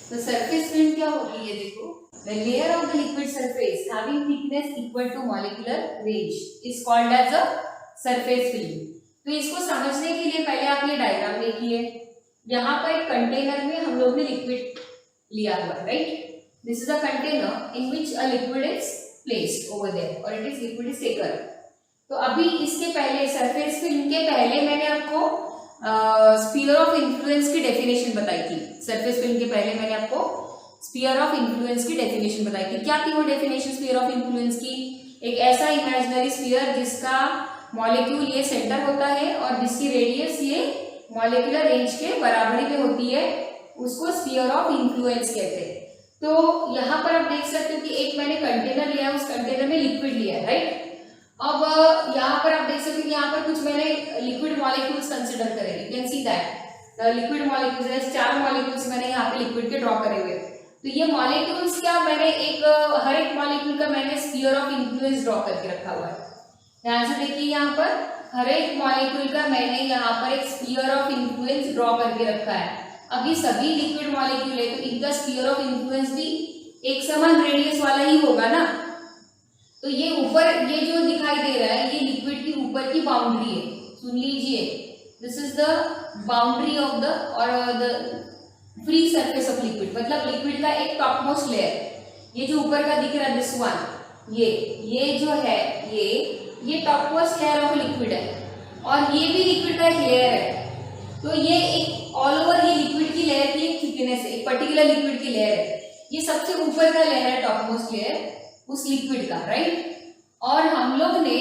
तो surface film क्या होती है, देखो, the layer of the liquid surface having thickness equal to molecular range is called as a surface film। तो इसको समझने के लिए पहले आप ये डायग्राम देखिए। यहाँ पर एक कंटेनर में हम लोग ने लिक्विड लिया हुआ है, right. This is a container in which a liquid is placed over there और it is liquid is taken. तो अभी इसके पहले सरफेस फिल्म के पहले मैंने आपको स्फीयर ऑफ इन्फ्लुएंस की डेफिनेशन बताई थी। सरफेस फिल्म के पहले मैंने आपको स्फीयर ऑफ इन्फ्लुएंस की डेफिनेशन बताई थी। क्या थी वो डेफिनेशन स्फीयर ऑफ इन्फ्लुएंस की? एक ऐसा इमेजिनरी स्फीयर जिसका मॉलिक्यूल ये सेंटर होता है और जिसकी रेडियस ये मॉलिक्यूलर रेंज के बराबरी में होती है, उसको स्फीयर ऑफ इन्फ्लुएंस कहते हैं। तो यहाँ पर आप देख सकते हो कि एक मैंने कंटेनर लिया, उस कंटेनर में लिक्विड लिया है, राइट। अब यहाँ पर आप देख सकते हो यहाँ पर कुछ मैंने लिक्विड मॉलिक्यूल्स कंसीडर करे। You can see that liquid molecules, 4 molecules मैंने यहाँ पे लिक्विड के ड्रॉ करे हुए। तो ये मॉलिक्यूल्स क्या, मैंने हर एक मॉलिक्यूल का मैंने स्फीयर ऑफ इन्फ्लुएंस ड्रॉ करके रखा हुआ है। ध्यान से देखिए, यहाँ पर हर एक मॉलिक्यूल का मैंने यहाँ पर एक स्फीयर ऑफ इन्फ्लुएंस ड्रॉ करके रखा है। अब ये सभी लिक्विड मॉलिक्यूल है तो इनका स्फीयर ऑफ इन्फ्लुएंस भी एक समान रेडियस वाला ही होगा ना। तो ये ऊपर ये जो दिखाई दे रहा है ये लिक्विड की ऊपर की बाउंड्री है। सुन लीजिए, this is the boundary of the और the free surface of liquid, मतलब लिक्विड का एक टॉप मोस्ट लेयर। ये जो ऊपर का दिख रहा है दिस वन, ये जो है ये top most layer of liquid है और ये भी लिक्विड का एक लेयर है। तो ये एक ऑल ओवर ये लिक्विड की लेयर की एक थिकनेस है, एक पर्टिकुलर लिक्विड की लेयर है। ये सबसे ऊपर का लेयर है टॉप मोस्ट लेयर उस लिक्विड का, राइट। और हम लोग ने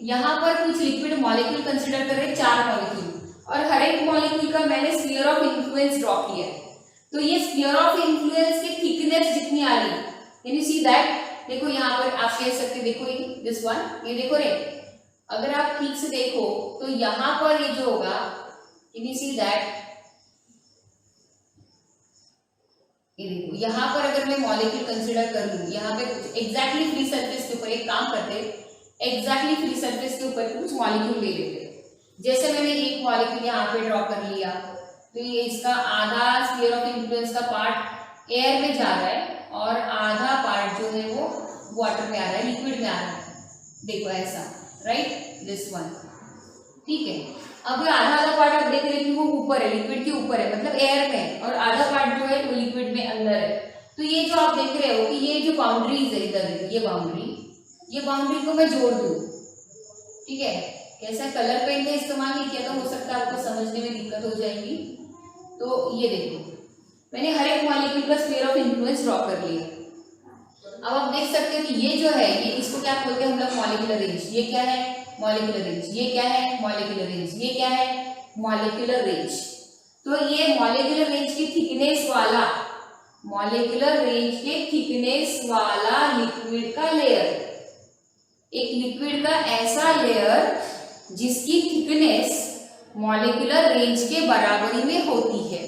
यहाँ पर कुछ लिक्विड मॉलिक्यूल कंसीडर कर रहे हैं, 4 मॉलिक्यूल, और हर एक मॉलिक्यूल का मैंने स्फीयर ऑफ इन्फ्लुएंस ड्रॉ किया है। तो ये स्फीयर ऑफ इन्फ्लुएंस की थिकनेस जितनी आ रही, कैन यू सी दैट? देखो यहाँ पर आप कह सकते, देखो ये दिस वन, ये देखो रे, अगर आप ठीक से देखो तो यहाँ पर ये जो होगा, कैन यू सी दैट? ये देखो यहाँ पर अगर मैं मॉलिक्यूल कंसीडर कर लूँ, यहाँ पे एग्जैक्टली फ्री सरफेस के ऊपर एक काम करते, एग्जैक्टली फ्री सरफेस के ऊपर कुछ मॉलिक्यूल ले लेते। जैसे मैंने एक मॉलिक्यूल यहाँ पे ड्रॉ कर लिया, तो ये इसका आधा स्फीयर ऑफ इन्फ्लुएंस का पार्ट एयर में जा रहा है और आधा पार्ट जो है वो वाटर में आ रहा है, लिक्विड में आ रहा है। देखो ऐसा, राइट, दिस वन, ठीक है। अब ये आधा पार्ट आप देख रहे हैं कि वो ऊपर है, लिक्विड के ऊपर है, मतलब एयर में, और आधा पार्ट जो है वो लिक्विड में अंदर है। तो ये जो आप देख रहे हो कि ये जो बाउंड्रीज है, इधर ये बाउंड्री को मैं जोड़ दूं, ठीक है। कैसा कलर पेन का इस्तेमाल नहीं किया, तो हो सकता है आपको समझने में दिक्कत हो जाएगी। तो ये देखो, मैंने हर एक मॉलिक्यूल का स्फीयर ऑफ इन्फ्लुएंस ड्रॉ कर लिया। अब आप देख सकते हो कि ये जो है, ये इसको क्या बोलते हैं हम लोग? Molecular range. ये क्या है? Molecular range. ये क्या है? Molecular range. ये क्या है? Molecular range. तो ये मॉलिक्यूलर रेंज की थिकनेस वाला, मॉलिक्यूलर रेंज के थिकनेस वाला लिक्विड का लेयर, एक लिक्विड का ऐसा लेयर जिसकी थिकनेस मॉलिक्यूलर रेंज के बराबरी में होती है।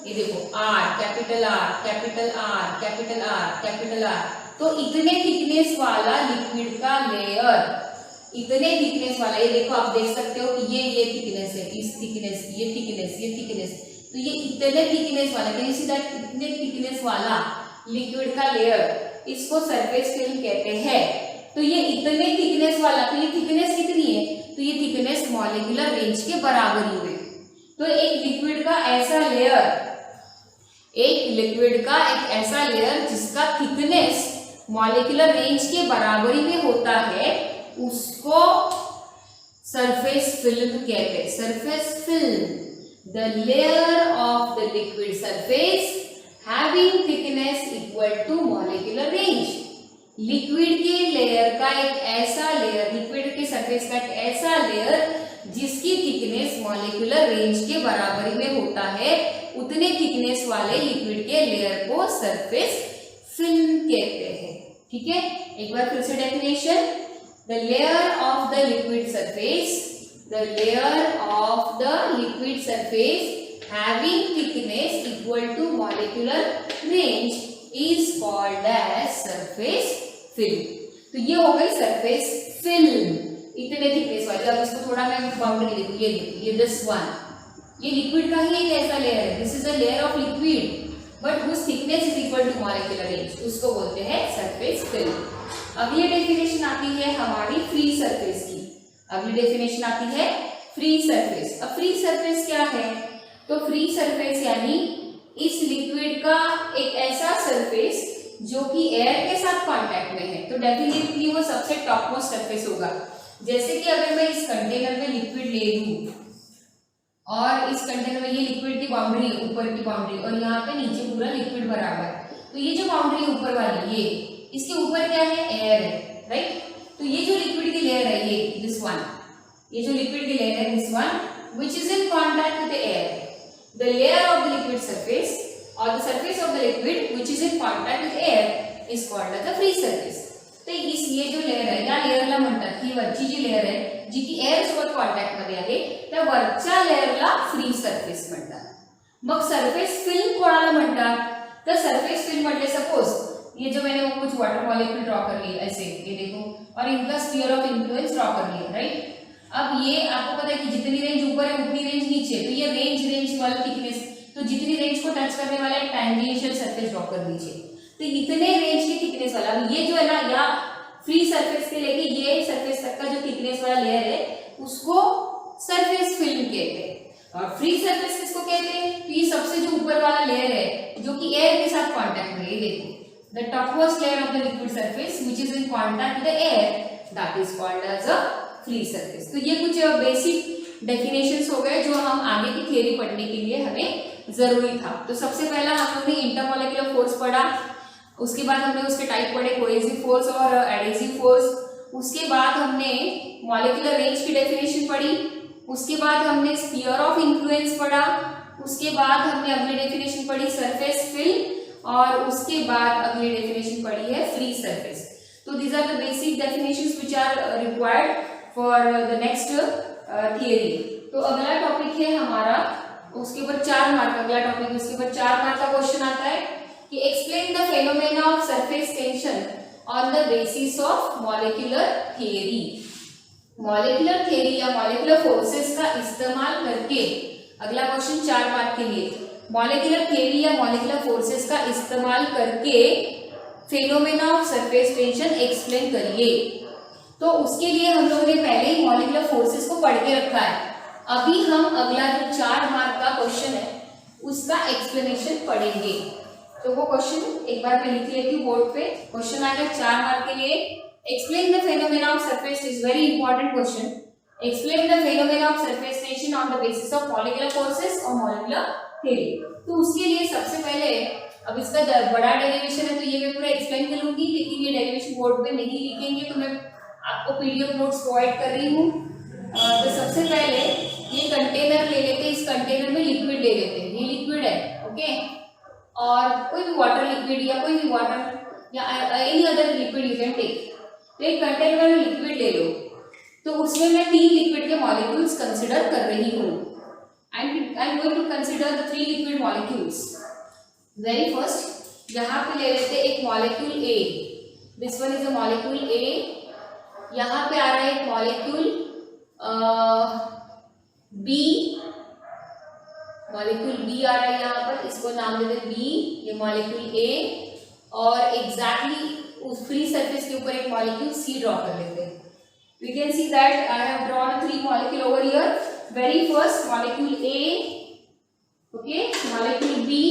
ये देखो R, capital R, capital R, capital R, capital R। तो इतने थिकनेस वाला लिक्विड का लेयर, इतने थिकनेस वाला, ये देखो आप देख सकते हो कि ये थिकनेस है, इस थिकनेस, ये थिकनेस, ये थिकनेस, तो ये इतने थिकनेस वाला, कैन यू सी दैट? इतने थिकनेस वाला लिक्विड का लेयर, इसको सरफेस फिल्म कहते हैं। तो ये इतने थिकनेस वाला, तो ये थिकनेस कितनी है? तो ये थिकनेस मॉलिक्यूलर रेंज के बराबरी में। तो एक लिक्विड का ऐसा लेयर, एक लिक्विड का एक ऐसा लेयर जिसका थिकनेस मॉलिक्यूलर रेंज के बराबरी में होता है, उसको सरफेस फिल्म कहते हैं। Surface film, the layer of the liquid surface having thickness equal to molecular range. Liquid के लेयर का एक ऐसा लेयर, लिक्विड के सरफेस का एक ऐसा लेयर जिसकी थिकनेस मॉलिक्यूलर रेंज के बराबरी में होता है, उतने थिकनेस वाले लिक्विड के लेयर को सरफेस फिल्म कहते हैं। ठीक है, एक बार फिर से definition, the layer of the liquid surface, the layer of the liquid surface having thickness equal to molecular range is called as surface film. तो ये हो गई सरफेस फिल्म, इतने थिकनेस वाली। अब इसको थोड़ा मैं बाउंड्री देखो, ये दिस वन, ये लिक्विड का ही एक ऐसा लेयर है, this is a layer of liquid, but whose thickness is equal to molecular range, उसको बोलते हैं सरफेस फिल्म। अगली डेफिनेशन आती है हमारी फ्री सरफेस की। अगली डेफिनेशन आती है फ्री सरफेस। अब फ्री सरफेस क्या है? तो फ्री सरफेस यानी इस लिक्विड का एक ऐसा सरफेस जो कि एयर के साथ कांटेक्ट में है, तो डेफिनेटली वो सबसे टॉप मोस्ट सरफेस होगा। जैसे कि अगर मैं इस कंटेनर में लिक्विड ले लूं और इस कंटेनर में ये लिक्विड की बाउंड्री, ऊपर की बाउंड्री, और यहाँ पे नीचे पूरा लिक्विड भरा हुआ है, तो ये जो बाउंड्री ऊपर वाली, ये इसके ऊपर क्या है? एयर है, राइट। तो ये जो लिक्विड की लेयर है, ये दिस वन, ये जो लिक्विड की लेयर है this one which is in contact with the air, the layer of the liquid surface or the surface of the liquid which is in contact with air is called as the free surface. तर इस ये जो layer आहे या लेयरला म्हणतात, ही वरची जी layer आहे जी की एअर सोबत कॉन्टॅक्ट मध्ये आहे, त्या वरच्या लेयरला फ्री सरफेस म्हणतात. मग सरफेस फिल्म कोणाला म्हणतात? तर सरफेस फिल्म म्हटले सपोज ये जो मैंने वो कुछ वाटर मॉलिक्यूल ड्रॉ कर लिए ऐसे, ये देखो, और इनका स्फीयर ऑफ इन्फ्लुएंस ड्रॉ कर लिया, राइट। अब ये आपको पता है कि जितनी रेंज ऊपर है उतनी रेंज नीचे, तो ये रेंज वाला थिकनेस, तो जितनी रेंज को टच करने वाला एक टैंजेंशियल सरफेस ड्रॉ कर दीजिए, तो इतने रेंज के थिकनेस वाला, ये जो है ना, या फ्री सरफेस से लेके ये सरफेस तक का जो थिकनेस वाला लेयर है उसको सरफेस फिल्म कहते हैं। और फ्री सरफेस किसको कहते हैं? तो ये सबसे जो ऊपर वाला लेयर है जो कि एयर के साथ कांटेक्ट में है, देखो, the topmost layer of the liquid surface which is in contact with the air, that is called as a free surface. तो ये कुछ बेसिक डेफिनेशंस हो गए जो हम आगे की थ्योरी पढ़ने के लिए हमें जरूरी था। तो सबसे पहला हम लोगों ने इंटरमॉलिक्यूलर फोर्स पढ़ा, उसके बाद हमने उसके टाइप पढ़े, कोहेसिव फोर्स और एडहेसिव फोर्स। उसके बाद हमने मॉलिक्यूलर रेंज की डेफिनेशन पढ़ी, उसके बाद हमने स्फीयर ऑफ इन्फ्लुएंस पढ़ा, उसके बाद हमने अगली डेफिनेशन पढ़ी सरफेस फिल्म, और उसके बाद अगली डेफिनेशन पढ़ी है फ्री सरफेस। तो these are the basic definitions which are required for the next theory. तो अगला टॉपिक है हमारा, उसके ऊपर 4 मार्क, अगला टॉपिक उसके ऊपर 4 मार्क का क्वेश्चन आता है कि explain the phenomena of surface tension on the basis of molecular theory. Molecular theory या मॉलिक्यूलर फोर्सेस का इस्तेमाल करके, अगला क्वेश्चन 4 मार्क के लिए, मॉलिक्यूलर थियरी या मॉलिक्यूलर फोर्सेस का इस्तेमाल करके phenomena of surface tension explain करिए। तो उसके लिए हम लोगों ने पहले ही मॉलिक्यूलर फोर्सेस को पढ़ के रखा है। अभी हम अगला जो 4 मार्क का क्वेश्चन है उसका एक्सप्लेनेशन पढ़ेंगे। तो वो क्वेश्चन एक बार मैं लिख लेती हूँ बोर्ड पे। क्वेश्चन आएगा 4 मार्क के लिए, explain the phenomena of surface, is very important question. Explain the phenomena of surface tension on the basis of molecular forces और मॉलिक्यूलर थ्योरी। तो उसके लिए सबसे पहले, अब इसका बड़ा डेरिवेशन है तो ये मैं पूरा एक्सप्लेन करूंगी, लेकिन ये डेरिवेशन बोर्ड पे नहीं लिखेंगे, तो मैं आपको पीडीएफ नोट्स प्रोवाइड कर रही हूँ। तो सबसे पहले ये कंटेनर ले लेते हैं, इस कंटेनर में लिक्विड ले लेते हैं, ये लिक्विड है, ओके, और कोई भी वाटर लिक्विड या कोई भी वाटर या any other liquid you can take. तो एक कंटेनर में लिक्विड ले लो, तो उसमें मैं 3 लिक्विड के मॉलिक्यूल्स कंसिडर कर रही हूँ। I am going to consider the 3 liquid molecules. Very first यहाँ पे ले लेते हैं एक molecule A, this one is a molecule A. यहाँ पे आ रहा है एक मॉलिक्यूल बी, मॉलिक्यूल बी आ रहा है यहाँ पर, इसको नाम देते हैं बी, ये मॉलिक्यूल ए, और एग्जैक्टली उस फ्री सरफेस के ऊपर एक मॉलिक्यूल सी ड्रॉ कर लेते हैं। We can see that I have drawn 3 molecule over here. Very first molecule A, okay, molecule B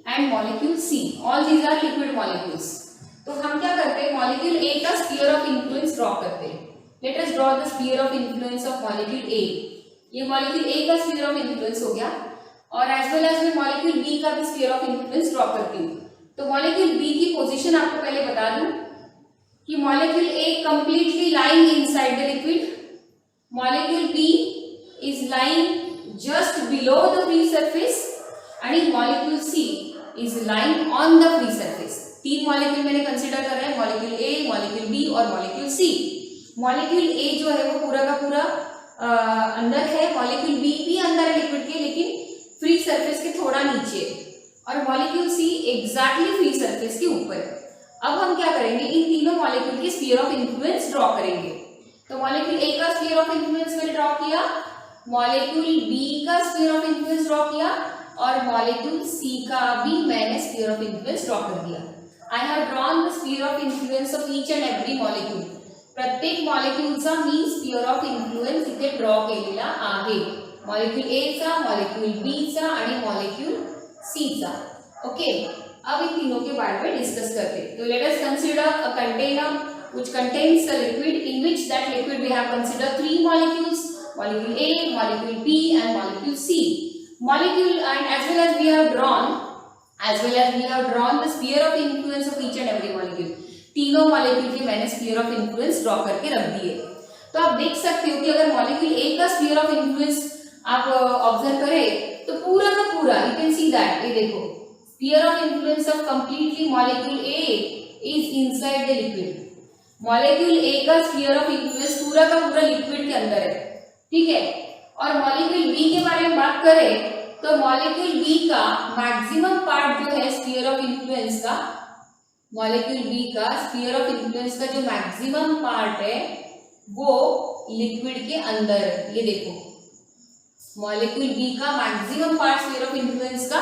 and molecule C, all these are liquid molecules. तो हम क्या करते हैं, मॉलिक्यूल ए का स्फीयर ऑफ इन्फ्लुएंस ड्रॉ करते हैं। Let us draw the sphere of influence of molecule A. ये molecule A का स्फीयर ऑफ इन्फ्लुएंस हो गया, और एज वेल एज मैं मॉलिक्यूल बी का भी स्फीयर ऑफ इन्फ्लुएंस ड्रॉ करती हूँ। तो मॉलिक्यूल बी की पोजीशन आपको पहले बता दूं कि molecule A completely lying inside the liquid, molecule B is lying just below the free surface, and molecule C is lying on the free surface. 3 molecule मैंने कंसिडर कर रहा है, मॉलिक्यूल ए, मॉलिक्यूल बी और molecule C. Molecule A जो है वो पूरा का पूरा अंदर है, मॉलिक्यूल बी भी अंदर है लिक्विड के, लेकिन फ्री सरफेस के थोड़ा नीचे, और molecule C exactly free surface के ऊपर। अब हम क्या करेंगे, इन तीनों मॉलिक्यूल की स्फीयर ऑफ इन्फ्लुएंस ड्रॉ करेंगे। तो मॉलिक्यूल ए का स्फीयर ऑफ इन्फ्लुएंस मैंने ड्रॉ किया, मॉलिक्यूल बी का स्फीयर ऑफ इन्फ्लुएंस ड्रॉ किया और मॉलिक्यूल सी का भी मैंने स्फीयर ऑफ इन्फ्लुएंस ड्रॉ कर दिया। आई have drawn the sphere of influence of each and every molecule. प्रत्येक मॉलिक्यूलचा मी स्फीयर ऑफ इन्फ्लुएंस इथे ड्रॉ केलेला आहे, मॉलिक्यूल ए चा, मॉलिक्यूल बी चा आणि मॉलिक्यूल सी चा। ओके, अब इन तीनों के बारे में डिस्कस करते हैं। तो let us consider a container which contains the liquid, in which that liquid we have considered three molecules, molecule A, molecule B and molecule C. Molecule, and as well as we have drawn the sphere of influence of each and every molecule. तीनों molecule के मैंने sphere of influence draw करके रख दिए। तो आप देख सकते हो कि अगर मॉलिक्यूल ए का स्फीयर ऑफ इन्फ्लुएंस आप ऑब्जर्व करें तो पूरा का पूरा यू कैन सी दैट, ये देखो sphere of influence of completely molecule A is inside the liquid. Molecule A का स्फीयर ऑफ इन्फ्लुएंस पूरा का पूरा लिक्विड के अंदर है, ठीक है। और मॉलिक्यूल बी के बारे में बात करें तो मॉलिक्यूल बी का मैक्सिमम पार्ट जो है स्फीयर ऑफ इन्फ्लुएंस का, मॉलिक्यूल बी का स्फीयर ऑफ इन्फ्लुएंस का जो मैक्सिमम पार्ट है वो लिक्विड के अंदर है। ये देखो मॉलिक्यूल बी का maximum part sphere of influence का,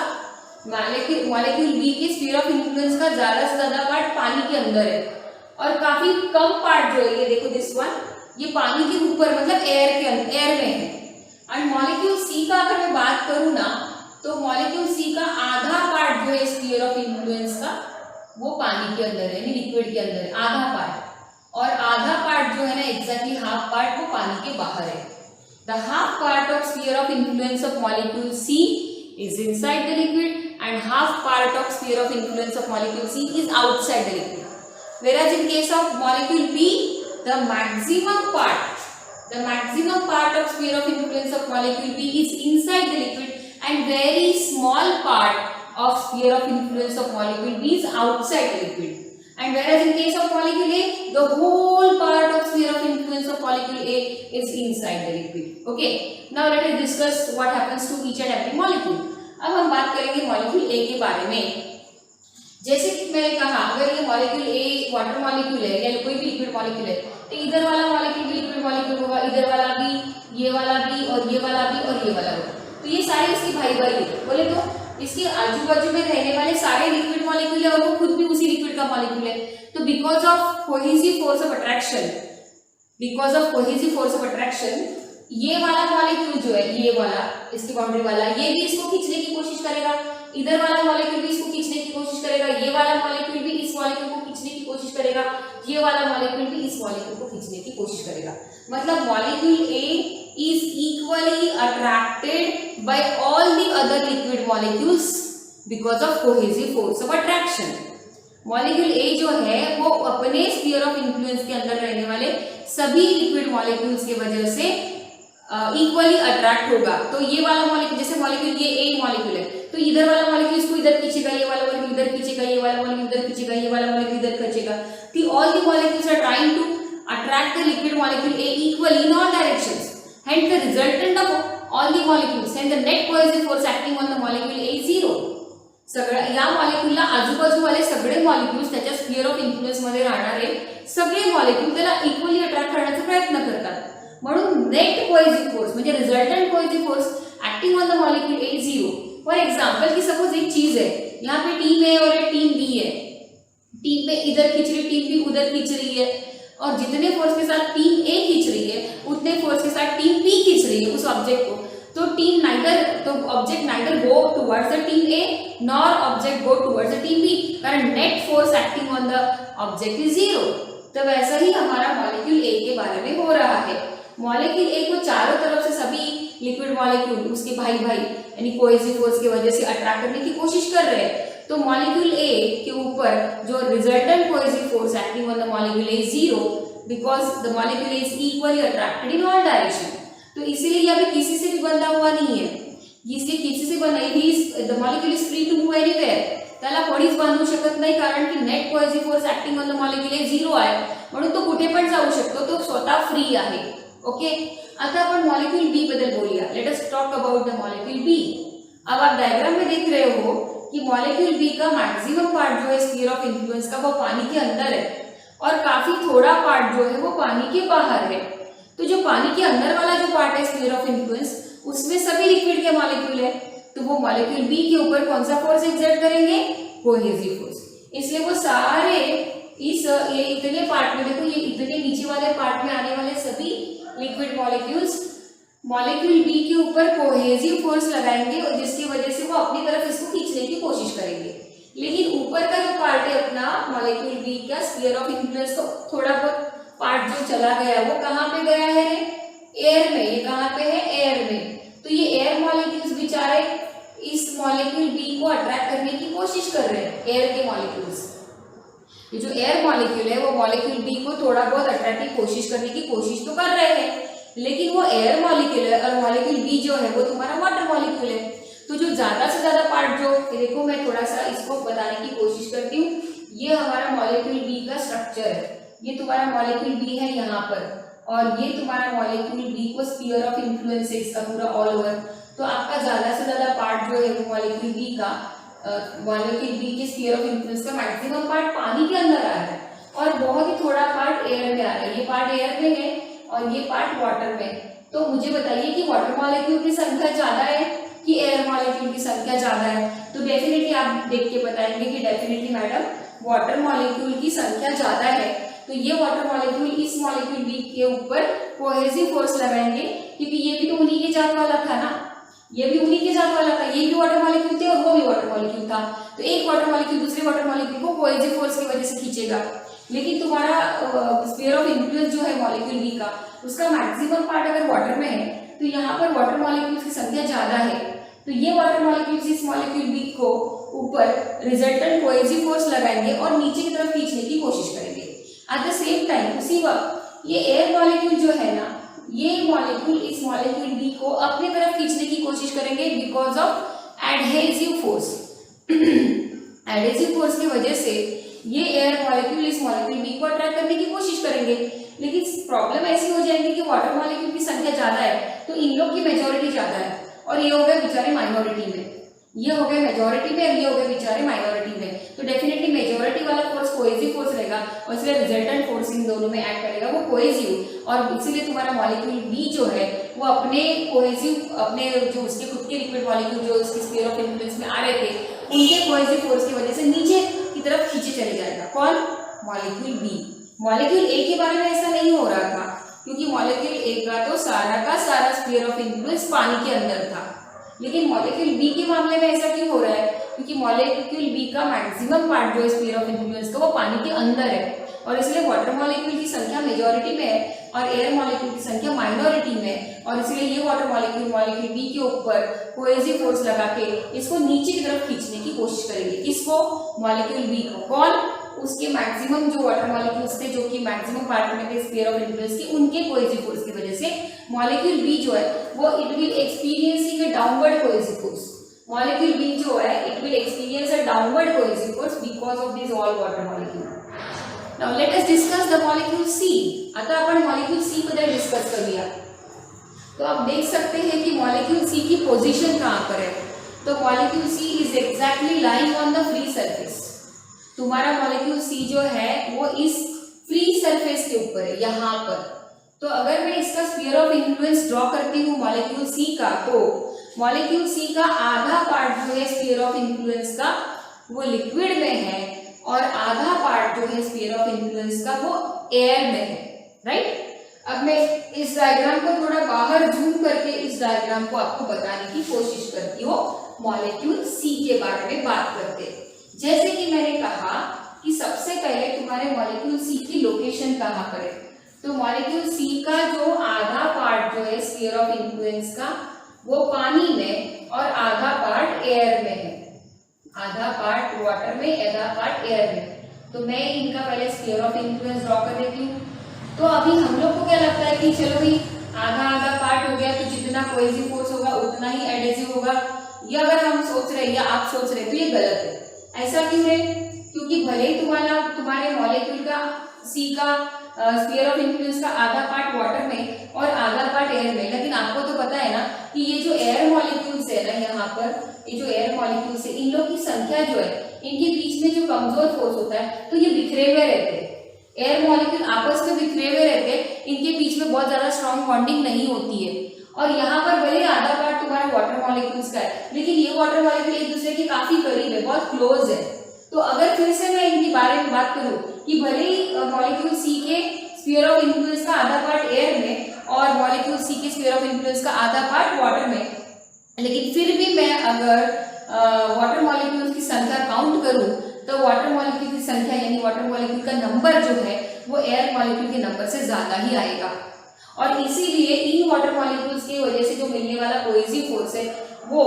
मॉलिक्यूल बी के स्फीयर ऑफ इन्फ्लुएंस का ज्यादा से ज्यादा पार्ट पानी के अंदर है और काफी कम पार्ट जो है ये देखो दिस वन, ये पानी के ऊपर मतलब एयर में है। एंड मॉलिक्यूल सी का अगर मैं बात करूं ना तो मॉलिक्यूल सी का आधा पार्ट जो है स्फीयर ऑफ इन्फ्लुएंस का वो पानी के अंदर है, यानी लिक्विड के अंदर है आधा पार्ट, और आधा पार्ट जो है ना एग्जैक्टली हाफ पार्ट वो पानी के बाहर है। The half part of sphere of influence of molecule C is inside the liquid and half part of sphere of influence of molecule C is outside the liquid. Whereas in case of molecule B, the maximum part of sphere of influence of molecule B is inside the liquid and very small part of sphere of influence of molecule B is outside the liquid. And whereas in case of molecule A, the whole part of sphere of influence of molecule A is inside the liquid. Okay. Now let us discuss what happens to each and every molecule. अब हम बात करेंगे molecule A के बारे में। जैसे कि मैंने कहा अगर ये मॉलिक्यूल ए वाटर मॉलिक्यूल है या कोई भी लिक्विड मॉलिक्यूल है तो इधर वाला मॉलिक्यूल भी लिक्विड मॉलिक्यूल होगा, इधर वाला भी, ये वाला भी और ये वाला भी और ये वाला होगा। तो ये सारे इसके भाई भाई है, बोले तो इसके आजू बाजू में रहने वाले सारे लिक्विड मॉलिक्यूल है और वो खुद भी उसी लिक्विड का मॉलिक्यूल है। तो because of cohesive force of attraction ये वाला मॉलिक्यूल जो है ये वाला इसकी बाउंड्री वाला ये भी इसको खींचने की कोशिश करेगा, इधर वाला मॉलिक्यूल भी इसको खींचने की कोशिश करेगा, ये वाला मॉलिक्यूल भी इस मॉलिक्यूल को खींचने की कोशिश करेगा, ये वाला मॉलिक्यूल भी इस मॉलिक्यूल को खींचने की कोशिश करेगा। मतलब molecule A is equally attracted by all the other liquid molecules because of cohesive force of attraction. Molecule A जो है वो अपने स्फीयर ऑफ इन्फ्लुएंस के अंदर रहने वाले सभी लिक्विड मॉलिक्यूल्स की वजह से इक्वली अट्रैक्ट होगा। तो ये वाला मॉलिक्यूल जैसे मॉलिक्यूल ये ए मॉलिक्यूल है तो इधर वाला मॉलिक्यूल इसको इधर खींचेगा, ये वाला मॉलिक्यूल इधर खींचेगा, ये वाला मॉलिक्यूल इधर खींचेगा, ये वाला मॉलिक्यूल इधर खींचेगा। तो all the molecules are trying to attract the liquid molecule A equally in all directions, hence the resultant of all the molecules and the net cohesive force acting on the molecule A is 0. सगळ्या या मॉलिक्यूलला आजूबाजू वाले सगळे molecules त्याच्या sphere of influence मध्ये राहणारे सगळे molecule त्याला इक्वली अट्रॅक्ट करण्याचा प्रयत्न करतात। म्हणून नेट कोहेसिव फोर्स म्हणजे resultant cohesive force acting on the molecule A 0। For example कि सपोज एक चीज है, यहाँ पे टीम ए और टीम बी है, टीम पे इधर खींच रही टीम बी उधर खींच रही है और जितने फोर्स के साथ टीम ए खींच रही है उतने फोर्स के साथ टीम बी खींच रही है उस ऑब्जेक्ट को। तो object neither go towards the team A nor object go towards the team B, कारण net force acting on the object is 0। तो वैसा ही हमारा मॉलिक्यूल ए के बारे में हो रहा है। मॉलिक्यूल ए को चारों तरफ से सभी लिक्विड मॉलिक्यूल उसके भाई भाई यानी कोहेसिव फोर्स की वजह से अट्रैक्ट करने की कोशिश कर रहे हैं। तो मॉलिक्यूल ए के ऊपर जो resultant cohesive force acting on the molecule A 0 because the molecule is equally attracted in all direction. तो इसीलिए ये अभी किसी से भी बंधा हुआ नहीं है, इसलिए किसी से बंधा the molecule is free to move anywhere, त्याला कोणीच बांधू शकत नाही कारण की net cohesive force acting on the molecule A 0 आहे, म्हणून तो कुठे पण जाऊ शकतो, तो स्वतः फ्री आहे। ओके, आता आपण मॉलिक्यूल बी बद्दल बोलूया। Let us talk about the molecule B. अब आप डायग्राम में देख रहे हो कि मॉलिक्यूल बी का मैक्सिमम पार्ट जो है स्फीयर ऑफ इन्फ्लुएंस का वो पानी के अंदर है और काफी थोड़ा पार्ट जो है वो पानी के बाहर है। तो जो पानी के अंदर वाला जो पार्ट है स्फीयर ऑफ इन्फ्लुएंस, उसमें सभी लिक्विड के मॉलिक्यूल है, तो वो मॉलिक्यूल बी के ऊपर कौन सा फोर्स एक्सर्ट करेंगे, कोहेसिव फोर्स। इसलिए वो सारे इस ये इतने पार्ट में, देखो ये इतने नीचे वाले पार्ट में आने वाले सभी लिक्विड मॉलिक्यूल्स मॉलिक्यूल बी के ऊपर कोहेसिव फोर्स लगाएंगे और जिसकी वजह से वो अपनी तरफ इसको खींचने की कोशिश करेंगे। लेकिन ऊपर का जो पार्ट है अपना मॉलिक्यूल बी का स्फीयर ऑफ इन्फ्लुएंस, तो थोड़ा बहुत पार्ट जो चला गया वो कहाँ पे गया है, एयर में। ये कहाँ पे है, एयर में। तो ये एयर मॉलिक्यूल्स बेचारे इस मॉलिक्यूल बी को अट्रैक्ट करने की कोशिश कर रहे हैं, एयर के मॉलिक्यूल्स। ये जो एयर मॉलिक्यूल है वो मॉलिक्यूल बी को थोड़ा बहुत अट्रैक्ट की कोशिश करने की कोशिश तो कर रहे हैं, लेकिन वो एयर मॉलिक्यूल है और मॉलिक्यूल बी जो है वो तुम्हारा वाटर मॉलिक्यूल है। तो जो ज्यादा से ज्यादा पार्ट जो, देखो मैं थोड़ा सा इसको बताने की कोशिश करती हूँ। ये हमारा मॉलिक्यूल बी का स्ट्रक्चर है, ये तुम्हारा मॉलिक्यूल बी है यहाँ पर, और ये तुम्हारा मॉलिक्यूल बी को स्फीयर ऑफ इन्फ्लुएंस है इसका पूरा ऑल ओवर। तो आपका ज्यादा से ज्यादा पार्ट जो है वो मॉलिक्यूल बी का, मॉलिक्यूल बी के स्फीयर ऑफ इन्फ्लुएंस का मैक्सिमम पार्ट पानी के अंदर आ रहा है और बहुत ही थोड़ा पार्ट एयर में आ रहा है। ये पार्ट एयर में है और ये पार्ट वाटर में। तो मुझे बताइए कि वाटर मॉलिक्यूल की संख्या ज्यादा है कि एयर मॉलिक्यूल की संख्या ज्यादा है? तो डेफिनेटली आप देख के बताएंगे कि डेफिनेटली मैडम वाटर मॉलिक्यूल की संख्या ज्यादा है। तो ये वाटर मॉलिक्यूल इस मॉलिक्यूल बी के ऊपर कोहेसिव फोर्स लगाएंगे, क्योंकि ये भी तो उन्हीं के जात वाला था ना, ये भी उन्हीं के जात वाला था, ये भी वाटर मॉलिक्यूल थे और वो भी वाटर मॉलिक्यूल था। तो एक वाटर मॉलिक्यूल दूसरे वाटर मॉलिक्यूल को कोहेसिव फोर्स की वजह से खींचेगा। लेकिन तुम्हारा स्फीयर ऑफ इन्फ्लुएंस जो है मॉलिक्यूल बी का, उसका मैक्सिमम पार्ट अगर वाटर में है तो यहाँ पर वाटर मॉलिक्यूल्स की संख्या ज्यादा है। तो ये वाटर मॉलिक्यूल्स इस मॉलिक्यूल बी को ऊपर रिजल्टेंट कोहेसिव फोर्स लगाएंगे और नीचे की तरफ खींचने की कोशिश करेंगे। एट द सेम टाइम उसी वक्त ये एयर मॉलिक्यूल जो है ना, ये मॉलिक्यूल इस मॉलिक्यूल बी को अपनी तरफ खींचने की कोशिश करेंगे because of adhesive force. Adhesive force की वजह से ये एयर मॉलिक्यूल इस मॉलिक्यूल बी को अट्रैक्ट करने की कोशिश करेंगे। लेकिन प्रॉब्लम ऐसी हो जाएगी कि वाटर मॉलिक्यूल की संख्या ज्यादा है तो इन लोग की मेजोरिटी ज्यादा है और ये हो गए बेचारे माइनॉरिटी में, ये हो गए मेजोरिटी में और ये हो गए बेचारे माइनॉरिटी में। तो डेफिनेटली मेजोरिटी वाला फोर्स कोहेसिव फोर्स रहेगा और इसलिए रिजल्टेंट फोर्स इन दोनों में एक्ट करेगा वो कोहेसिव, और इसीलिए तुम्हारा मॉलिक्यूल बी जो है वो अपने कोहेसिव, अपने जो उसके खुद के लिक्विड मॉलिक्यूल जो उसके स्फीयर ऑफ इन्फ्लुएंस में आ रहे थे उनके कोहेसिव फोर्स की वजह से नीचे की तरफ खींचे चले जाएगा। कौन? Molecule B. मॉलिक्यूल ए के बारे में ऐसा नहीं हो रहा था क्योंकि मॉलिक्यूल ए का तो सारा का सारा स्फीयर ऑफ इन्फ्लुएंस पानी के अंदर था, लेकिन मॉलिक्यूल बी के मामले में ऐसा क्यों हो रहा है? क्योंकि मॉलिक्यूल बी का मैक्सिमम पार्ट जो है स्फीयर ऑफ इन्फ्लुएंस का वो पानी के अंदर है और इसलिए वाटर मॉलिक्यूल की संख्या मेजोरिटी में है और एयर मॉलिक्यूल की संख्या माइनॉरिटी में, और इसलिए ये वाटर मॉलिक्यूल मॉलिक्यूल बी के ऊपर कोहेसिव फोर्स लगा के इसको नीचे की तरफ खींचने की कोशिश करेंगे। किसको? मॉलिक्यूल बी को। कौन? उसके मैक्सिमम जो वाटर मॉलिक्यूल्स थे जो कि मैक्सिमम पार्ट में थे स्फीयर ऑफ इन्फ्लुएंस के, उनके कोहेसिव फोर्स की वजह से मॉलिक्यूल बी जो है वो it will experiencing a downward cohesive force. Molecule B जो है it will experience a downward cohesive force because of this all water molecule. Now let us discuss the molecule C. आता अपन molecule सी बद्दल discuss करूया। तो आप देख सकते हैं कि मॉलिक्यूल सी की पोजीशन कहाँ पर है। तो molecule C is exactly lying on the free surface. तुम्हारा मॉलिक्यूल सी जो है वो इस फ्री सरफेस के ऊपर है, यहाँ पर। तो अगर मैं इसका स्फीयर ऑफ इन्फ्लुएंस ड्रॉ करती हूँ मॉलिक्यूल सी का, तो मॉलिक्यूल सी का आधा पार्ट जो है स्फीयर ऑफ इन्फ्लुएंस का वो लिक्विड में है और आधा पार्ट जो है स्फीयर ऑफ इन्फ्लुएंस का वो एयर में है, राइट? अब मैं इस डायग्राम को थोड़ा बाहर जूम करके इस डायग्राम को आपको बताने की कोशिश करती हूँ। मॉलिक्यूल सी के बारे में बात करते हैं। जैसे कि मैंने कहा कि सबसे पहले तुम्हारे मॉलिक्यूल सी की लोकेशन कहाँ पर है। तो मॉलिक्यूल सी का जो आधा पार्ट जो है स्फीयर ऑफ इन्फ्लुएंस का वो पानी में और आधा पार्ट एयर में है। आधा पार्ट वाटर में, आधा पार्ट एयर में। तो मैं इनका पहले स्फीयर ऑफ इन्फ्लुएंस ड्रॉ कर देती हूँ। तो अभी हम लोग को क्या लगता है कि चलो भाई आधा आधा पार्ट हो गया तो जितना कोहेसिव फोर्स होगा उतना ही एडहेसिव होगा, ये अगर हम सोच रहे हैं या आप सोच रहे हैं तो ये गलत है। ऐसा क्यों है? क्योंकि भले ही तुम्हारे मॉलिक्यूल का सी का स्फीयर ऑफ इन्फ्लुएंस का आधा पार्ट वाटर में और आधा पार्ट एयर में, लेकिन आपको तो पता है ना कि ये जो एयर मॉलिक्यूल्स है ना, यहाँ पर ये जो एयर मॉलिक्यूल्स है इन लोग की संख्या जो है इनके बीच में जो कमजोर फोर्स होता है तो ये बिखरे हुए रहते हैं। एयर मॉलिक्यूल आपस में बिखरे हुए रहते हैं, इनके बीच में बहुत ज्यादा स्ट्रॉन्ग बॉन्डिंग नहीं होती है। और यहाँ पर भले आधा पार्ट तुम्हारा वाटर मॉलिक्यूल्स का है, लेकिन ये वाटर मॉलिक्यूल एक दूसरे के काफी करीब है, बहुत क्लोज है। तो अगर फिर से मैं इनके बारे में बात करूं कि भले ही मॉलिक्यूल सी के स्फीयर ऑफ इन्फ्लुएंस का आधा पार्ट एयर में और मॉलिक्यूल सी के स्फीयर ऑफ इन्फ्लुएंस का आधा पार्ट वाटर में, लेकिन फिर भी मैं अगर वाटर मॉलिक्यूल्स की संख्या काउंट करूं तो वाटर मॉलिक्यूल की संख्या यानी वाटर मॉलिक्यूल का नंबर जो है वो एयर मॉलिक्यूल के नंबर से ज्यादा ही आएगा। और इसीलिए इन वाटर मॉलिक्यूल्स की वजह से जो मिलने वाला कोहेसिव फोर्स है वो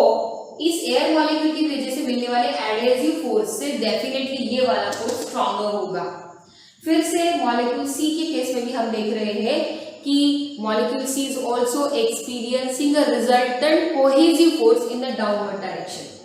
इस एयर मॉलिक्यूल की वजह से मिलने वाले एडहेसिव फोर्स से डेफिनेटली ये वाला फोर्स स्ट्रॉन्गर होगा। फिर से मॉलिक्यूल सी के केस में भी हम देख रहे हैं कि molecule C is also experiencing a resultant cohesive force in the downward direction.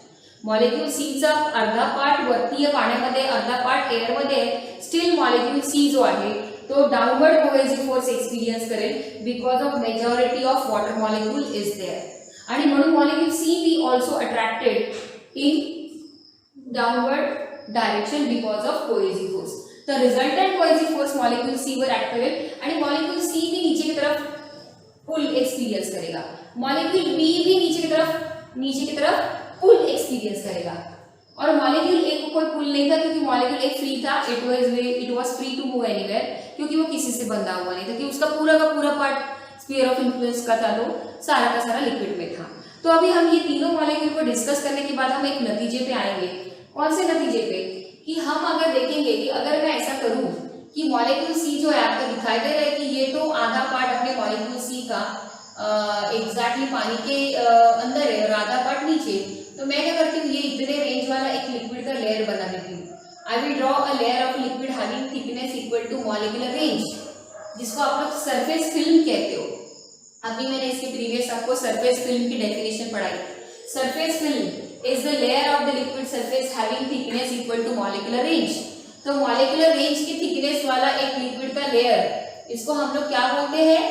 Molecule C चा अर्धा पार्ट वरतीय पाण्यामध्ये, अर्धा पार्ट एअर मध्ये, स्टील मॉलिक्यूल सी जो आहे तो डाउनवर्ड कोहेसिव फोर्स एक्सपीरियंस करेल because of majority of water molecule is there. आणि म्हणून molecule C be also attracted in downward direction because of cohesive force. तो resultant cohesive force molecule C पर act करेल आणि मॉलिक्यूल सी भी नीचे की तरफ पुल एक्सपीरियंस करेगा, मॉलिक्यूल बी भी नीचे की तरफ पुल एक्सपीरियंस करेगा। और मॉलिक्यूल ए को कोई पुल नहीं था क्योंकि मॉलिक्यूल ए फ्री था, it was free to move anywhere, क्योंकि वो किसी से बंधा हुआ नहीं था, क्योंकि उसका पूरा का पूरा पार्ट स्फीयर ऑफ इन्फ्लुएंस का था, तो सारा का सारा लिक्विड में था। तो अभी हम ये तीनों मॉलिक्यूल को डिस्कस करने के बाद हम एक नतीजे पे आएंगे। कौन से नतीजे पे? कि हम अगर देखेंगे कि अगर मैं ऐसा करूं कि मॉलिक्यूल सी जो है आपको दिखाई दे रहा है कि ये तो आधा पार्ट अपने मॉलिक्यूल सी का एग्जैक्टली पानी के अंदर है और आधा पार्ट नीचे, तो मैं क्या करती हूँ, ये इतने रेंज वाला एक लिक्विड का लेयर बना देती हूँ। I will draw a layer of liquid having thickness equal to molecular range, जिसको आप लोग सरफेस फिल्म कहते हो। अभी मैंने इसके प्रीवियस आपको सरफेस फिल्म की डेफिनेशन पढ़ाई। Surface film is the layer of the liquid surface having thickness equal to molecular range. तो मॉलिक्यूलर रेंज की थिकनेस वाला एक लिक्विड का लेयर, इसको हम लोग क्या बोलते हैं?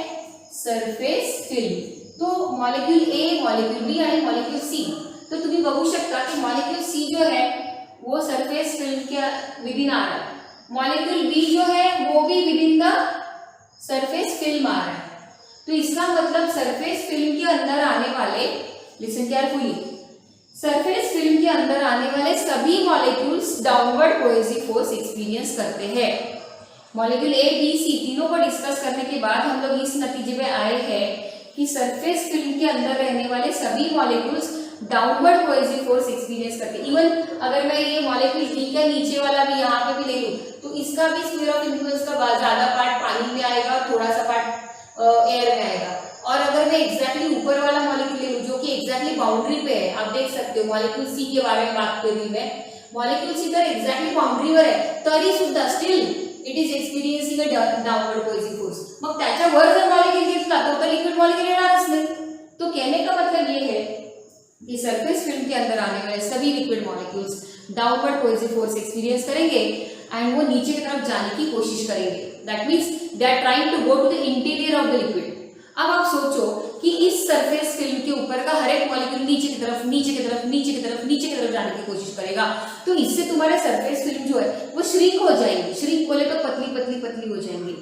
Surface film. तो मॉलिक्यूल ए, मॉलिक्यूल बी आणि मॉलिक्यूल सी, तो तुम्ही बघू शकता कि मॉलिक्यूल सी जो है वो सरफेस फिल्म के विदिन आ रहा है, मॉलिक्यूल बी जो है वो भी विदिन द सरफेस फिल्म आ रहा है। तो इसका मतलब सरफेस फिल्म के अंदर आने वाले, लिसन केयरफुली, सरफेस फिल्म के अंदर आने वाले सभी molecules downward cohesive force experience करते हैं। मॉलिक्यूल ए, बी, सी तीनों को डिस्कस करने के बाद हम लोग इस नतीजे पे आए हैं कि सरफेस फिल्म के अंदर रहने वाले सभी molecules downward cohesive force experience करते हैं। इवन अगर मैं ये मॉलिक्यूल डी का नीचे वाला भी यहाँ पे भी ले लूँ तो इसका भी स्फीयर ऑफ इन्फ्लुएंस का ज्यादा पार्ट पानी में आएगा और थोड़ा सा पार्ट एयर में आएगा। और अगर मैं एग्जैक्टली ऊपर वाला मॉलिक्यूल ले लूँ जो कि एग्जैक्टली बाउंड्री पे है, आप देख सकते हो मॉलिक्यूल सी के बारे में बात कर रही हूँ मैं, मॉलिक्यूल सी तर एक्झॅक्टली बाउंड्रीवर आहे तरी सुद्धा still it is experiencing a downward cohesive force. मग त्याच्यावर जर मॉलिक्यूल घेतला तो लिक्विड मॉलिक्यूल येणारच नाही। तो कहने का मतलब ये है कि सरफेस फिल्म के अंदर आने वाले सभी liquid molecules downward cohesive force experience करेंगे एंड वो नीचे की तरफ जाने की कोशिश करेंगे। That means they are trying to go to the interior of the liquid. अब आप सोचो कि इस सरफेस फिल्म के ऊपर का हर एक मॉलिक्यूल नीचे की तरफ नीचे की तरफ नीचे की तरफ नीचे की तरफ जाने की कोशिश करेगा, तो इससे तुम्हारे सरफेस फिल्म जो है वो श्रिंक हो जाएगी। श्रिंक बोले तो पतली पतली पतली हो जाएंगी।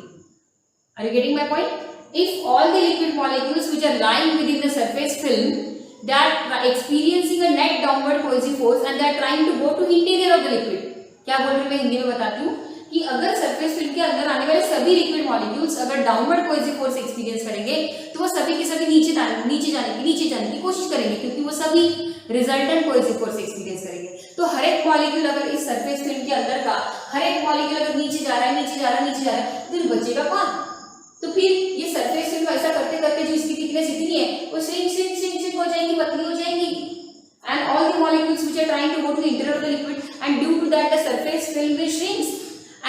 Are you getting my point? If all the liquid molecules which are lying within the surface film they are experiencing a net downward cohesive force and they are trying to go to interior of the liquid। क्या बोल रही हूँ मैं हिंदी में बताती हूँ कि अगर सरफेस फिल्म के अंदर आने वाले सभी लिक्विड मॉलिक्यूल्स अगर डाउनवर्ड कोहेसिव फोर्स एक्सपीरियंस करेंगे तो वो सभी के सभी नीचे जाने की कोशिश करेंगे, क्योंकि वो सभी रिजल्टेंट कोहेसिव फोर्स एक्सपीरियंस करेंगे। तो हर एक मॉलिक्यूल अगर इस सरफेस फिल्म के अंदर का हर एक मॉलिक्यूल अगर नीचे जा रहा है तो फिर बचेगा कौन? तो फिर ये सरफेस फिल्म ऐसा करते करते जो इसकी थिकनेस इतनी है वो श्रिंक हो जाएंगी, पतली हो जाएंगी, and all the molecules which are trying to go to the interior of the liquid and due to that the surface film will shrinks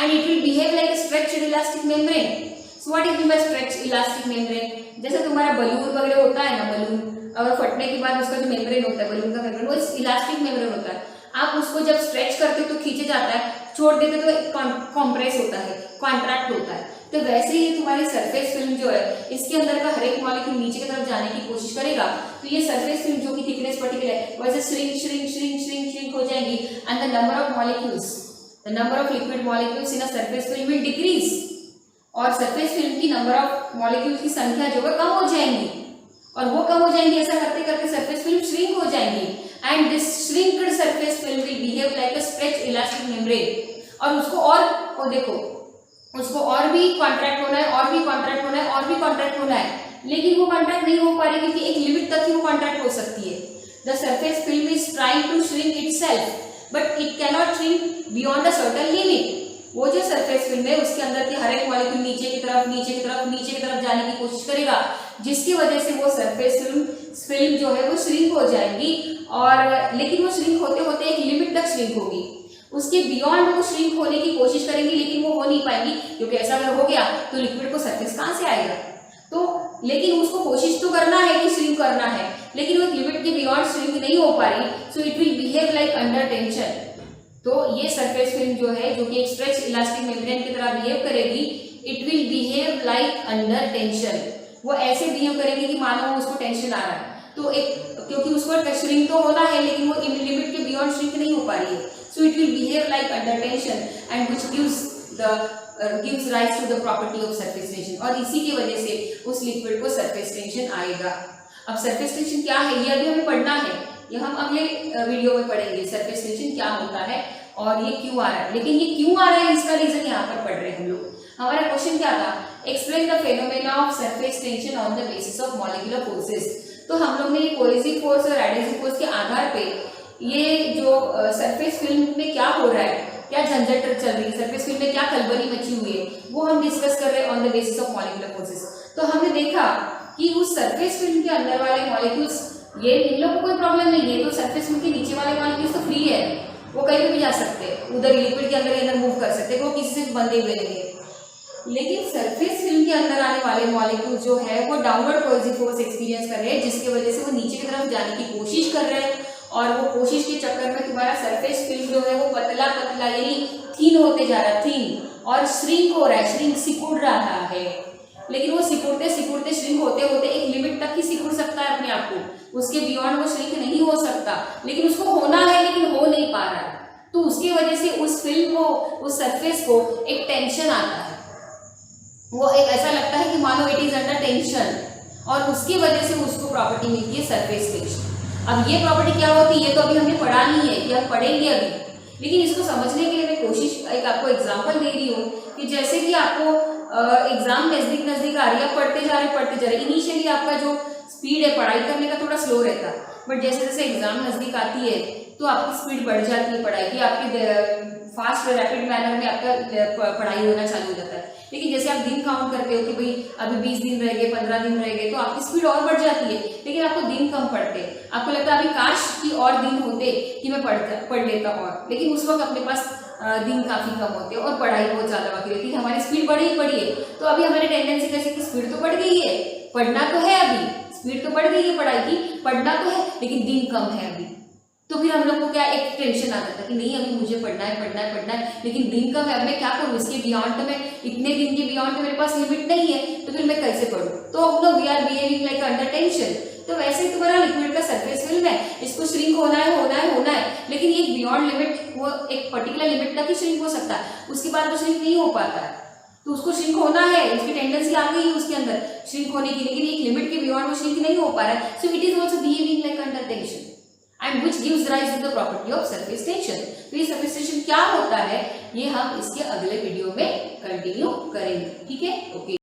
and it will behave like a stretched elastic membrane। So what is meant by stretched elastic membrane? जैसे तुम्हारा balloon वगैरह होता है ना, balloon अगर फटने के बाद उसका जो मेम्ब्रेन होता है बलून का मेम्ब्रेन वो इलास्टिक मेम्ब्रेन होता है। आप उसको जब स्ट्रेच करते तो खींचे जाता है, छोड़ देते तो कॉम्प्रेस होता है, कॉन्ट्रैक्ट होता है। तो वैसे ही तुम्हारी सरफेस फिल्म जो है इसके अंदर का हर एक मॉलिक्यूल नीचे की तरफ जाने की कोशिश करेगा, तो ये सरफेस फिल्म जो कि थिकनेस पर्टिकुलर है वैसे श्रिंक हो जाएंगी and the the number of liquid molecules in a surface film will decrease, और सरफेस फिल्म की नंबर ऑफ मॉलिक्यूल्स की संख्या जो है कम हो जाएंगी, और वो कम हो जाएंगी, ऐसा करते करते सरफेस फिल्म श्रिंक हो जाएंगी, and this shrinked surface film will behave like a stretch elastic membrane, और उसको देखो उसको और भी कॉन्ट्रैक्ट होना है, और भी कॉन्ट्रैक्ट होना है, और भी कॉन्ट्रैक्ट होना है, लेकिन वो कॉन्ट्रैक्ट नहीं हो पा रही क्योंकि एक लिमिट तक ही वो कॉन्ट्रैक्ट हो सकती है। The surface film is trying to shrink itself but it cannot shrink beyond a certain limit. वो जो सरफेस फिल्म है उसके अंदर की हर एक मॉलिक्यूल नीचे की तरफ नीचे की तरफ नीचे की तरफ जाने की कोशिश करेगा, जिसकी वजह से वो सरफेस फिल्म जो है वो श्रिंक हो जाएगी, और लेकिन वो श्रिंक होते होते एक लिमिट तक श्रिंक होगी, उसके बियॉन्ड वो श्रिंक होने की कोशिश करेंगी, लेकिन वो हो नहीं पाएंगी, क्योंकि ऐसा अगर हो गया तो लिक्विड को सरफेस कहाँ से आएगा। तो लेकिन उसको कोशिश तो करना है कि श्रिंक करना है, लेकिन वो एक लिमिट के बियॉन्ड श्रिंक नहीं हो पा रही, so it will behave like under tension. तो ये सरफेस फिल्म जो है, जो कि एक स्ट्रेच इलास्टिक मेम्ब्रेन की तरह बिहेव करेगी, it will behave like under tension. वो ऐसे बिहेव करेगी कि मानो उसको टेंशन आ रहा है, तो एक क्योंकि उसको श्रिंक तो होना है लेकिन वो लिमिट के बियॉन्ड श्रिंक नहीं हो पा रही है, so it will behave like under tension and which gives rise to the property of surface tension, और इसी की वजह से उस लिक्विड को सरफेस टेंशन आएगा। अब सरफेस टेंशन क्या है ये अभी हमें पढ़ना है, ये हम अगले वीडियो में पढ़ेंगे सरफेस टेंशन क्या होता है और ये क्यों आ रहा है। लेकिन ये क्यों आ रहा है इसका रीजन यहाँ पर पढ़ रहे हैं हम लोग। हमारा क्वेश्चन क्या था, explain the phenomena of surface tension on the basis of molecular forces. तो हम लोग ने कोहेसिव फोर्स और एडहेसिव फोर्स के आधार पे ये जो सरफेस फिल्म में क्या हो रहा है, क्या झंझट चल रही है, सरफेस फिल्म में क्या खलबली मची हुई है, वो हम डिस्कस कर रहे हैं on the basis of molecular forces. तो हमने देखा कि उस सरफेस फिल्म के अंदर वाले मॉलिक्यूल्स, ये इन लोगों को कोई प्रॉब्लम नहीं है, तो सरफेस फिल्म के नीचे वाले मॉलिक्यूल्स तो फ्री है, वो कहीं पे भी जा सकते हैं, उधर लिक्विड के अंदर मूव कर सकते हैं, वो किसी से बंधे हुए नहीं है। लेकिन सरफेस फिल्म के अंदर आने वाले मॉलिक्यूल जो है वो डाउनवर्ड कोहेसिव फोर्स एक्सपीरियंस कर रहे हैं, जिसकी वजह से वो नीचे की तरफ जाने की कोशिश कर रहे हैं, और वो कोशिश के चक्कर में तुम्हारा सरफेस फिल्म जो है वो पतला पतला यानी थीन होते जा रहा है, थीन, और श्रिंक हो रहा है, श्रिंक सिकुड़ रहा है। लेकिन वो सिकुड़ते सिकुड़ते श्रिंक होते होते एक लिमिट तक ही सिकुड़ सकता है अपने आप को, उसके बियॉन्ड वो श्रिंक नहीं हो सकता, लेकिन उसको होना है लेकिन हो नहीं पा रहा है। तो उसकी वजह से उस फिल्म को, उस सरफेस को एक टेंशन आता है, वो एक ऐसा लगता है कि मानो इट इज अंडर टेंशन, और उसकी वजह से उसको प्रॉपर्टी मिलती है सरफेस टेंशन। अब ये प्रॉपर्टी क्या होती है ये तो अभी हमने पढ़ा नहीं है, ये हम पढ़ेंगे अभी, लेकिन इसको समझने के लिए मैं एक आपको एग्जांपल दे रही हूँ कि जैसे कि आपको एग्जाम नजदीक आ रही है, पढ़ते जा रहे, इनिशियली आपका जो स्पीड है पढ़ाई करने का थोड़ा स्लो रहता है, बट जैसे जैसे एग्जाम नजदीक आती है तो आपकी स्पीड बढ़ जाती है पढ़ाई की, आपकी फास्ट रैपिड मैनर में आपका पढ़ाई होना चालू हो जाता है। लेकिन जैसे आप दिन काउंट करते हो कि भाई अभी 20 दिन रह गए, 15 दिन रह गए, तो आपकी स्पीड और बढ़ जाती है, लेकिन आपको दिन कम पड़ते हैं, आपको लगता है अभी काश कि और दिन होते कि मैं पढ़ लेता और, लेकिन उस वक्त अपने पास दिन काफ़ी कम होते हैं और पढ़ाई बहुत ज़्यादा बाकी रहती है, हमारी स्पीड बढ़ी है। तो अभी हमारी टेंडेंसी कैसे कि स्पीड तो बढ़ गई है, पढ़ना तो है, अभी स्पीड तो बढ़ गई है पढ़ाई की, पढ़ना तो है लेकिन दिन कम है अभी, तो फिर हम लोग को क्या एक टेंशन आ जाता है कि नहीं अभी मुझे पढ़ना है, लेकिन दिन कम है, अब मैं क्या करूँ, इसके बियॉन्ड तो मैं इतने दिन के बियॉन्ड तो मेरे पास लिमिट नहीं है, तो फिर मैं कैसे पढ़ूँ। तो हम लोग we are behaving like under tension. तो वैसे ही तुम्हारा लिक्विड का सरफेस फिल्म है, इसको श्रिंक होना है, लेकिन एक बियॉन्ड लिमिट, वो एक पर्टिकुलर लिमिट तक ही श्रिंक हो सकता है, उसके बाद वो श्रिंक नहीं हो पाता है, तो उसको श्रिंक होना है, उसकी टेंडेंसी आ गई है उसके अंदर श्रिंक होने की, लेकिन एक लिमिट के बियॉन्ड वो श्रिंक नहीं हो पा रहा है, so it is also behaving like under tension and which gives rise to the property of surface tension। तो ये surface tension क्या होता है ये हम इसके अगले वीडियो में कंटिन्यू करेंगे, ठीक है, ओके।